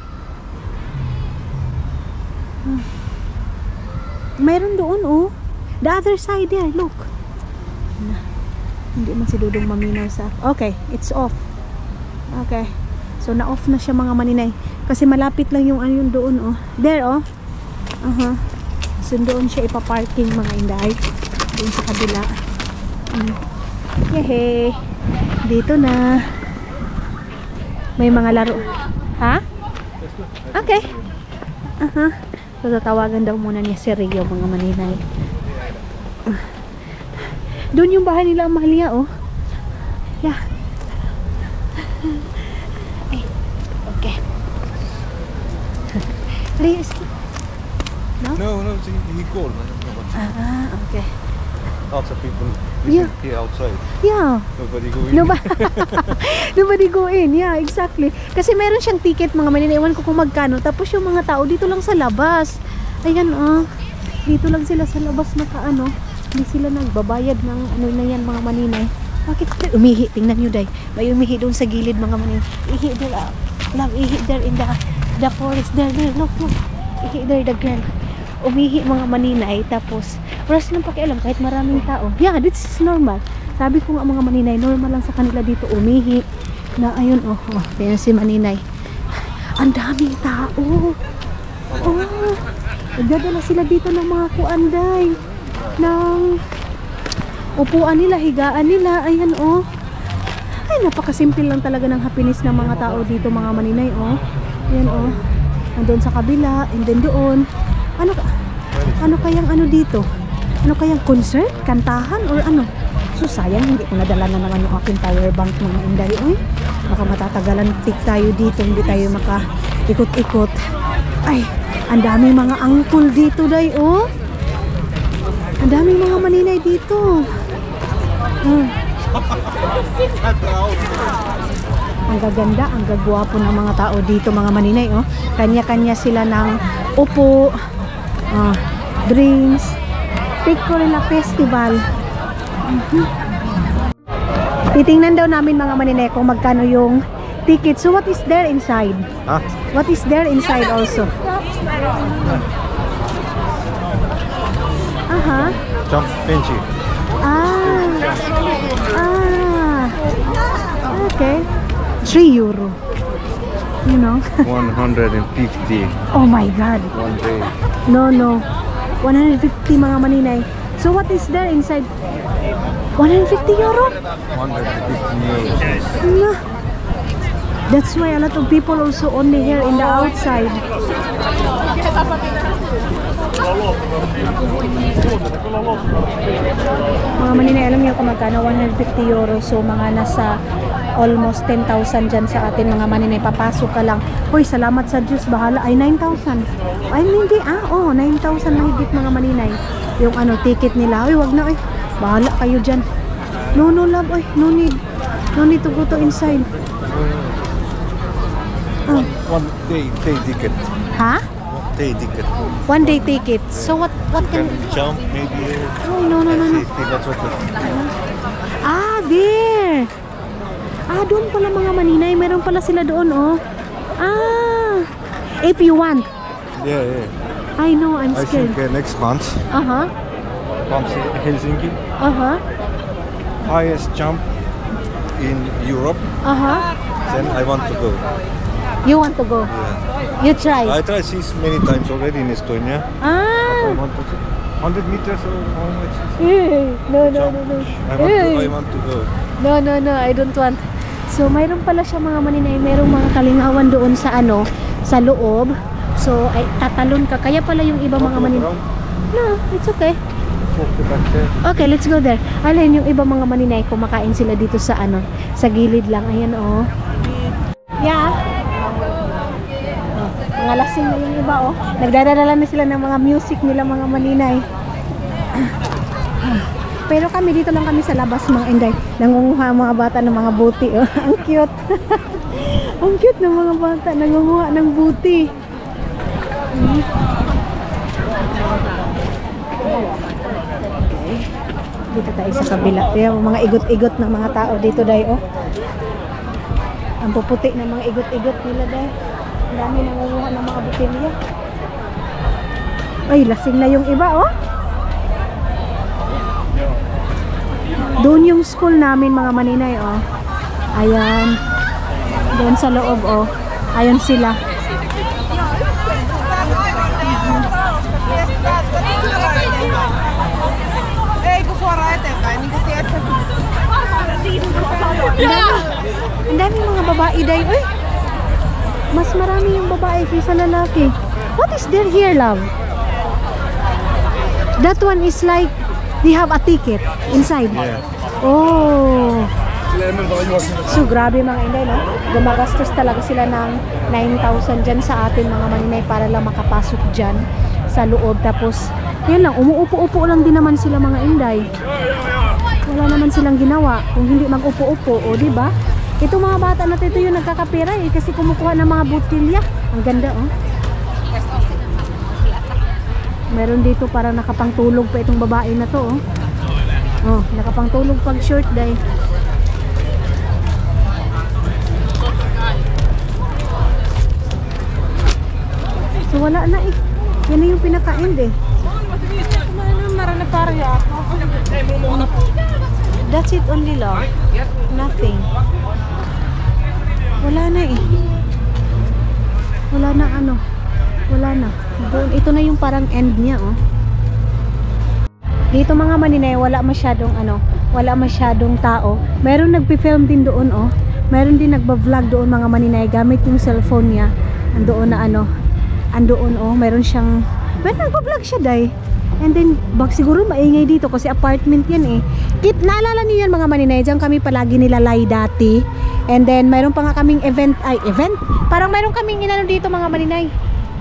Mayroon doon, oh. The other side there, look. Hindi man si Dudong maminaw sa... Okay, it's off. Okay. So, na-off na siya mga maninay. Kasi malapit lang yung ano yun doon, oh. There, oh. So, doon siya ipaparking mga inday. Doon sa kabila. Yehey. Dito na. May mga laro. Ha? Okay. So, tatawagan daw muna niya si Rio mga maninay. Doon yung bahay nila, Amalia, oh. Yeah. Okay. Rio is... No? No, he called. Okay. Lots of people Yeah. here outside. Yeah. Nobody go in. Nobody go in. Yeah, exactly. Kasi meron siyang ticket mga maninay. Ewan ko kung magkano. Tapos yung mga tao dito lang sa labas. Ayan, oh. Dito lang sila sa labas nakaano. Hindi sila nagbabayad ng ano na yan mga maninay. Bakit umihi? Tingnan nyo, day. May umihi doon sa gilid mga maninay. Ihi there, love, ihi there in the forest. There, look. Ihi there, the girl. Umihi mga maninay. Tapos wala silang pakialam kahit maraming tao. Yeah, this is normal. Sabi ko nga mga maninay, normal lang sa kanila dito umihi. Na ayun, tingnan si maninay. Ang daming tao. Nagdadala sila dito ng mga kuanday. Ng upuan nila, higaan nila. Ayan, oh. Ay, napakasimple lang talaga ng happiness ng mga tao dito mga maninay, oh. Ayan, oh. Andun sa kabila, and then doon. Ano kayang ano dito? Ano kayang concert? Kantahan? Or ano? So sayang, hindi ko nadala na naman yung aking power bank mga inday. Oy, baka matatagalan tayo dito. Hindi tayo maka-ikot-ikot. Ay, ang daming mga angkol dito, day, oh. Ang daming mga maninay dito. Ang gaganda, ang gagwapo ng mga tao dito mga maninay, oh. Kanya-kanya sila ng upo, drinks. Picorilla Festival. Titingnan daw namin mga maninay kung magkano yung ticket. So what is there inside? Huh? What is there inside also? Jump Benji. Okay. 3 euro. You know? 150 Oh my God. one day. No. 150 mga maninay. So what is there inside? 150 euro? 150 No. That's why a lot of people also only here in the outside. Mga maninay, alam niyo kung magkano? 150 euro. So mga nasa almost 10,000 dyan sa atin mga maninay. Papasok ka lang. Hoy, salamat sa Diyos. Bahala. Ay, 9,000. Ay, hindi. 9,000 mahigit mga maninay. Yung ano, ticket nila. Ay, wag na. Ay, bahala kayo dyan. No, love. Ay, no need. No need to go to inside. One day ticket. Ha? Day ticket. 1 day ticket. So what Can can... jump maybe. Oh, no. 50, that's what it is. There. Doon pala mga maninay. Meron pala sila doon, oh. If you want. Yeah. I know, I'm I scared. think next month comes Helsinki. Highest jump in Europe. Then I want to go. You want to go? Yeah. You try. I tried this many times already in Estonia. I want to 100 meters or how much? No. I want to go. No, I don't want. So, mayroon pala siya mga maninay, mayroong mga kalingawan doon sa ano, sa loob. So, ay tatalon ka. Kaya pala yung iba mga maninay. No, it's okay. walk to back there. Okay, let's go there. Alin yung iba mga maninay, kumakain sila dito sa ano, sa gilid lang. Ayan oh. Yeah. Oh, mga lasing na yung iba oh. Nagdadala na sila ng mga music nila mga maninay. Pero kami dito lang kami sa labas mga inday. Nangunguha ang mga bata ng mga buti oh. Ang cute. Ang cute ng mga bata, nangunguha ng buti. Dito tayo sa kabila. Tingnan mo mga igot-igot ng mga tao dito day oh. Ang puputi ng mga igot-igot nila day. Ang dami nangunguha ng mga botelya. Ay, lasing na yung iba oh. Doon yung school namin mga maninay oh. Ayan. Doon sa loob oh. Ayun sila. Ang dami mga babae day. Uy, mas marami yung babae kaysa lalaki. What is there here, love? That one is like they have a ticket inside. Yeah. Oh. So grabe mga inday no. Gumagastos talaga sila ng 9,000 dyan sa atin mga maninay para lang makapasok dyan sa loob. Tapos yan lang, umuupo-upo lang din naman sila mga inday. Wala naman silang ginawa kung hindi mag-upo-upo, o di ba? Ito mga bata na ito yung nagkakapera eh, kasi kumukuha ng mga botilya. Ang ganda oh. Meron dito para nakapangtulog pa itong babae na to oh. Oh, nakapangtulog pag short day. So wala na eh. Yan na yung pinaka-end eh. That's it only love. Nothing. Wala na eh. Wala na ano. Wala na. Doon, ito na yung parang end niya oh. Dito mga maninay, wala masyadong ano, wala masyadong tao. Meron nagpi-film din doon oh. Meron din nagba-vlog doon mga maninay gamit yung cellphone niya. Andoon na ano. Andoon oh, meron siyang nagba-vlog siya day. And then, siguro maingay dito kasi apartment yan eh. Naalala niyo yan mga maninay, dyan kami palagi nilalay dati. And then, mayroon pa nga kaming event. Parang mayroon kaming inano dito mga maninay.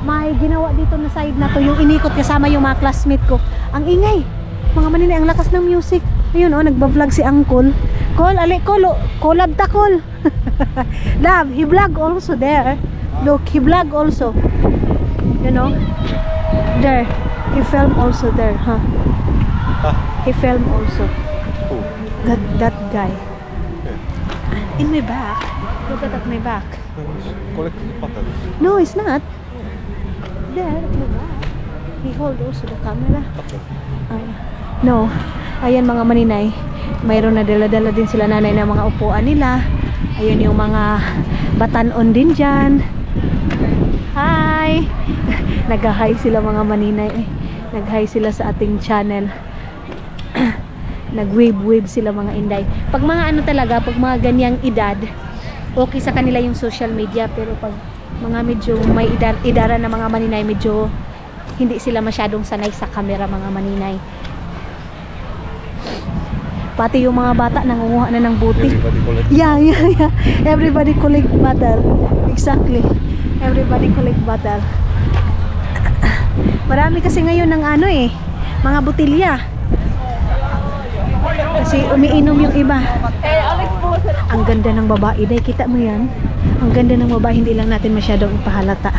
May ginawa dito na side na to, yung inikot kasama yung mga classmate ko. Ang ingay. Mga maninay, ang lakas ng music. Ayun oh, nagba-vlog si Uncle. Call, collab ta call. Love, he vlog also there. Look, he vlog also. You know? There. He filmed also there, huh? He filmed also. Who? That guy. Yeah. In my back. Look at my back. Collecting patterns. No, it's not. There, at my back. He hold also the camera. No. Ayan mga maninay. Mayroon na dala-dala din sila nanay ng mga upuan nila. Ayun yung mga batanon din dyan. Hi! Nag-hi sila mga maninay eh. Nag-hi sila sa ating channel. Nag-wave-wave sila mga inday. Pag mga ano talaga, pag mga ganyang edad, okay sa kanila yung social media. Pero pag mga medyo may idara na mga maninay, medyo hindi sila masyadong sanay sa camera mga maninay. Pati yung mga bata nangunguha na ng buti. Everybody collect. Yeah. Everybody collect butter. Exactly. Everybody collect butter. Marami kasi ngayon ng ano eh, mga botilya. Kasi umiinom yung iba. Ang ganda ng babae, day, kita mo yan. Ang ganda ng babae, hindi lang natin masyadong ipahalata.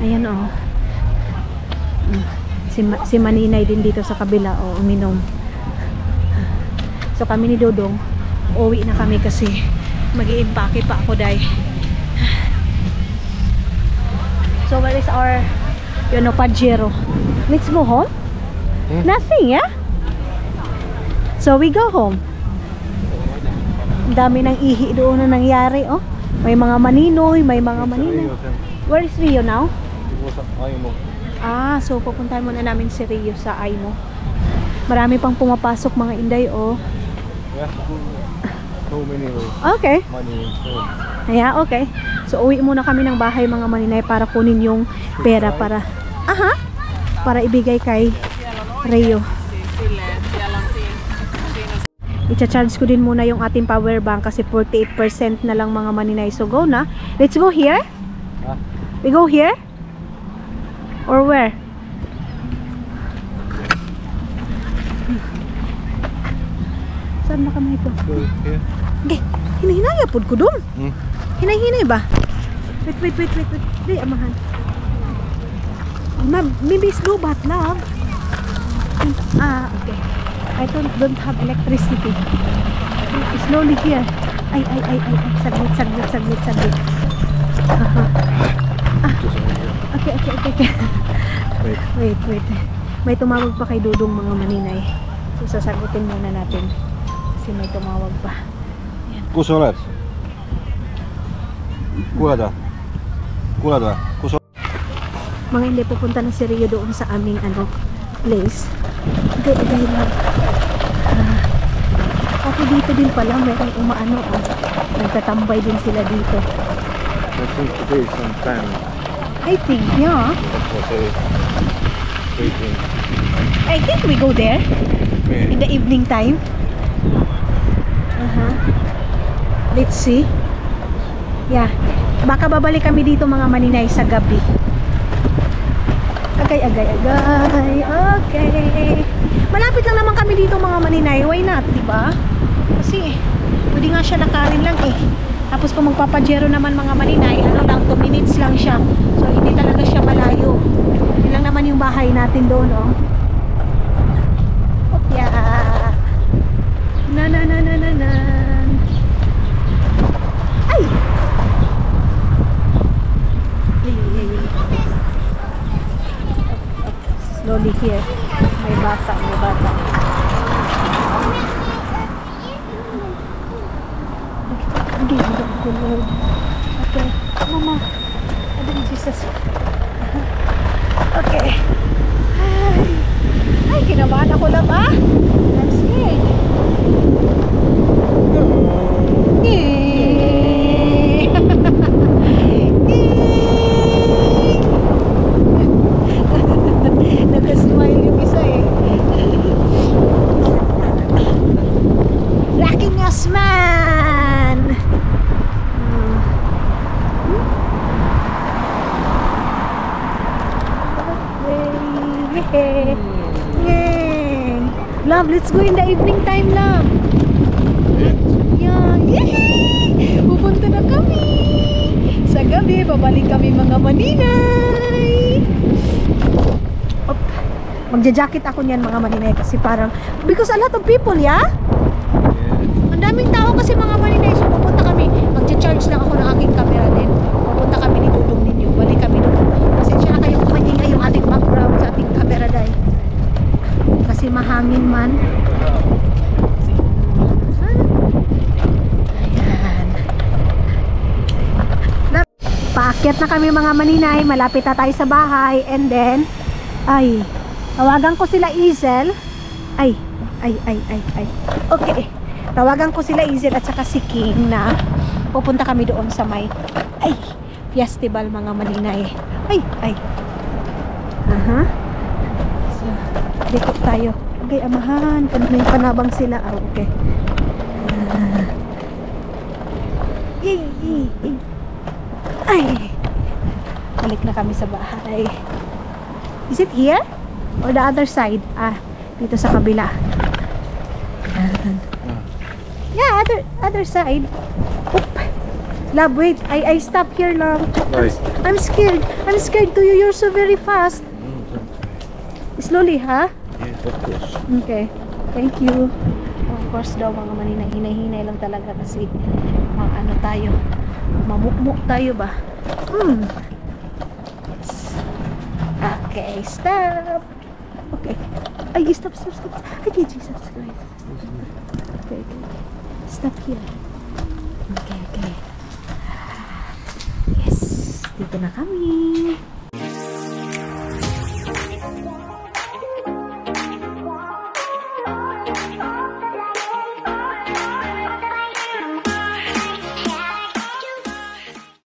Ayan oh. Si Maninay din dito sa kabila oh, uminom. So kami ni Dodong, uwi na kami kasi mag-i-impake pa ako, day. So where is our Pajero? Let's go home? Nothing, yeah? So we go home. Ang dami ng ihi doon na nangyari, oh. May mga maninoy, may mga maninoy. Where is Rio now? Ah, so pupuntahan muna namin si Rio sa Aimo. Marami pang pumapasok mga inday, oh. Yeah, so many Okay. money. Yeah, okay. So uwi muna kami ng bahay mga maninay para kunin yung pera para para ibigay kay Rio. I-charge ko din muna yung ating power bank kasi 48% na lang mga maninay. So go na. Let's go here. Huh? We go here? Or where? Saan na kami ito? Go here. Okay, hinahinaya pod ko dun. Hmm? Hinay-hinay ba? Wait. Di, amahan. Maybe slow but love. Okay. I don't have electricity. Slowly here. Ay. Saglit. Just over here. Okay. Wait. May tumawag pa kay Dudong mga maninay. So sasagutin muna natin. Kasi may tumawag pa. Kus oled? Kuulad või? Kus oled? Mga hindi pupunta na si Rio doon sa aming place. Okay, love. Ako dito din pala, merong umaano. Nagtatambay din sila dito. I think today is some time. I think, yeah. That's what they waiting. I think we go there in the evening time. Let's see. Yeah. Baka babalik kami dito mga maninay sa gabi. Agay. Okay. Malapit lang naman kami dito mga maninay. Why not, di ba? Kasi pwede nga siya lakarin lang eh. Tapos kung magpapajero naman mga maninay, lang 2 minutes lang siya. So hindi talaga siya malayo. Yun lang naman yung bahay natin doon, oh. Yeah. Na. Ay! Slowly here. May bata. Okay. Mama. Adong Jesus. Okay. Ay, kinabahan ako lang ah. I'm scared. Nag-smile yung isa eh. Rocking us man. Yay. Love, let's go in the evening time, love. Yeah. Yay! Pupunta na kami. Sa gabi, babalik kami mga maninay. Op. Magja-jacket ako niyan mga maninay kasi parang because a lot of people, yeah? Ang daming tao kasi mga maninay. So pupunta kami. Magja-charge lang ako ng aking camera din. Pupunta kami ni Dudong ninyo. Balik kami doon. Pasensya na kayo kung maingay yung ating background sa ating camera dahil kasi mahangin man. Ayan. Paakyat na kami mga maninay. Malapit na tayo sa bahay. And then, tawagan ko sila Izel. Okay. Tawagan ko sila Izel at saka si King na pupunta kami doon sa may festival mga maninay. So, dito tayo. Okay, amahan. Kanina yung panabang sila. Okay. Balik na kami sa bahay. Is it here? Or the other side? Dito sa kabila. Yeah, other side. Oop. Love, wait. I stop here, love. I'm scared. I'm scared to you. You're so very fast. Slowly, ha? Yes, of course. Okay. Thank you. Of course daw, mga maninay. Hinay-hinay lang talaga kasi tayo. Mamukmuk tayo ba? Okay, stop. Okay. Stop. Okay, Jesus Christ. Okay. Stop here. Okay. Yes. Dito na kami.